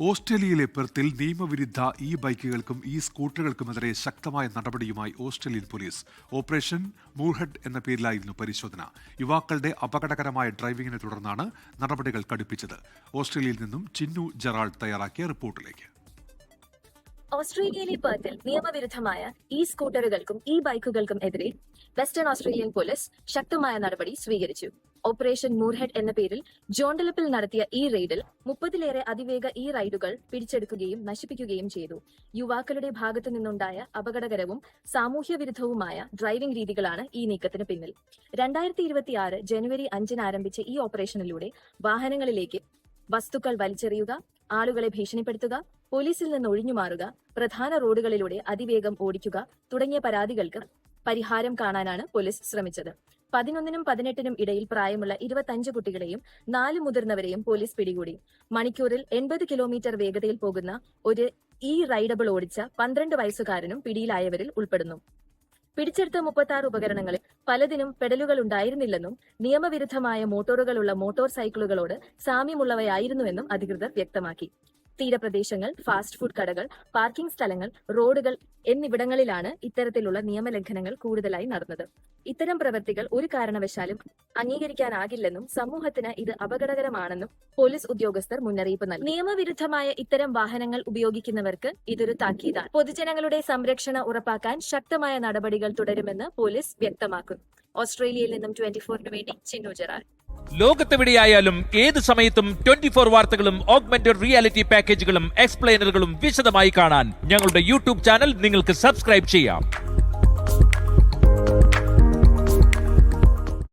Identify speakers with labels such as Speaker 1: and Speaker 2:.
Speaker 1: ഓസ്ട്രേലിയയിലെ പെർത്തിൽ നിയമവിരുദ്ധ ഇ ബൈക്കുകൾക്കും ഇ സ്കൂട്ടറുകൾക്കുമെതിരെ ശക്തമായ നടപടിയുമായി ഓസ്ട്രേലിയൻ പോലീസ്. ഓപ്പറേഷൻ മൂർഹെഡ് എന്ന പേരിലായിരുന്നു പരിശോധന. യുവാക്കളുടെ അപകടകരമായ ഡ്രൈവിംഗിനെ തുടർന്നാണ് നടപടികൾ കടുപ്പിച്ചത്. ഓസ്ട്രേലിയയിൽ നിന്നും ചിന്നു ജെറാൾഡ് തയ്യാറാക്കിയ റിപ്പോർട്ടിലേക്ക്.
Speaker 2: ഓസ്ട്രേലിയയിലെ പെർത്തിൽ നിയമവിരുദ്ധമായ ഇ സ്കൂട്ടറുകൾക്കും ഇ ബൈക്കുകൾക്കും എതിരെ വെസ്റ്റേൺ ഓസ്ട്രേലിയൻ പോലീസ് ശക്തമായ നടപടി സ്വീകരിച്ചു. ഓപ്പറേഷൻ മൂർഹെഡ് എന്ന പേരിൽ ജോണ്ടലപ്പിൽ നടത്തിയ ഈ റെയ്ഡിൽ 30-ലേറെ അതിവേഗ ഇ റൈഡുകൾ പിടിച്ചെടുക്കുകയും നശിപ്പിക്കുകയും ചെയ്തു. യുവാക്കളുടെ ഭാഗത്തു നിന്നുണ്ടായ അപകടകരവും സാമൂഹ്യ വിരുദ്ധവുമായ ഡ്രൈവിംഗ് രീതികളാണ് ഈ നീക്കത്തിന് പിന്നിൽ. 2026 ജനുവരി 5-ന് ആരംഭിച്ച ഈ ഓപ്പറേഷനിലൂടെ വാഹനങ്ങളിലേക്ക് വസ്തുക്കൾ വലിച്ചെറിയുക, ആളുകളെ ഭീഷണിപ്പെടുത്തുക, പോലീസിൽ നിന്ന് ഒഴിഞ്ഞുമാറുക, പ്രധാന റോഡുകളിലൂടെ അതിവേഗം ഓടിക്കുക തുടങ്ങിയ പരാതികൾക്ക് പരിഹാരം കാണാനാണ് പോലീസ് ശ്രമിച്ചത്. 11-നും 18-നും ഇടയിൽ പ്രായമുള്ള 25 കുട്ടികളെയും 4 മുതിർന്നവരെയും പോലീസ് പിടികൂടി. മണിക്കൂറിൽ 80 കിലോമീറ്റർ വേഗതയിൽ പോകുന്ന ഒരു ഇ റൈഡബിൾ ഓടിച്ച 12 വയസ്സുകാരനും പിടിയിലായവരിൽ ഉൾപ്പെടുന്നു. പിടിച്ചെടുത്ത 36 ഉപകരണങ്ങളിൽ പലതിനും പെഡലുകൾ ഉണ്ടായിരുന്നില്ലെന്നും നിയമവിരുദ്ധമായ മോട്ടോറുകളുള്ള മോട്ടോർ സൈക്കിളുകളോട് സാമ്യമുള്ളവയായിരുന്നുവെന്നും അധികൃതർ വ്യക്തമാക്കി. തീരപ്രദേശങ്ങൾ, ഫാസ്റ്റ് ഫുഡ് കടകൾ, പാർക്കിംഗ് സ്ഥലങ്ങൾ, റോഡുകൾ എന്നിവിടങ്ങളിലാണ് ഇത്തരത്തിലുള്ള നിയമലംഘനങ്ങൾ കൂടുതലായി നടന്നത്. ഇത്തരം പ്രവൃത്തികൾ ഒരു കാരണവശാലും അംഗീകരിക്കാനാകില്ലെന്നും സമൂഹത്തിന് ഇത് അപകടകരമാണെന്നും പോലീസ് ഉദ്യോഗസ്ഥർ മുന്നറിയിപ്പ് നൽകി. നിയമവിരുദ്ധമായ ഇത്തരം വാഹനങ്ങൾ ഉപയോഗിക്കുന്നവർക്ക് ഇതൊരു താക്കീതാണ്. പൊതുജനങ്ങളുടെ സംരക്ഷണം ഉറപ്പാക്കാൻ ശക്തമായ നടപടികൾ തുടരുമെന്ന് പോലീസ് വ്യക്തമാക്കുന്നു. ഓസ്ട്രേലിയയിൽ നിന്നും 24-ന് വേണ്ടി ചിന്നു ജെറാൾഡ്.
Speaker 3: ലോകത്തെവിടെയായാലും ഏത് സമയത്തും 24 വാർത്തകളും ഓഗ്മെന്റഡ് റിയാലിറ്റി പാക്കേജുകളും എക്സ്പ്ലെയിനറുകളും വിശദമായി കാണാൻ ഞങ്ങളുടെ യൂട്യൂബ് ചാനൽ നിങ്ങൾക്ക് സബ്സ്ക്രൈബ് ചെയ്യാം.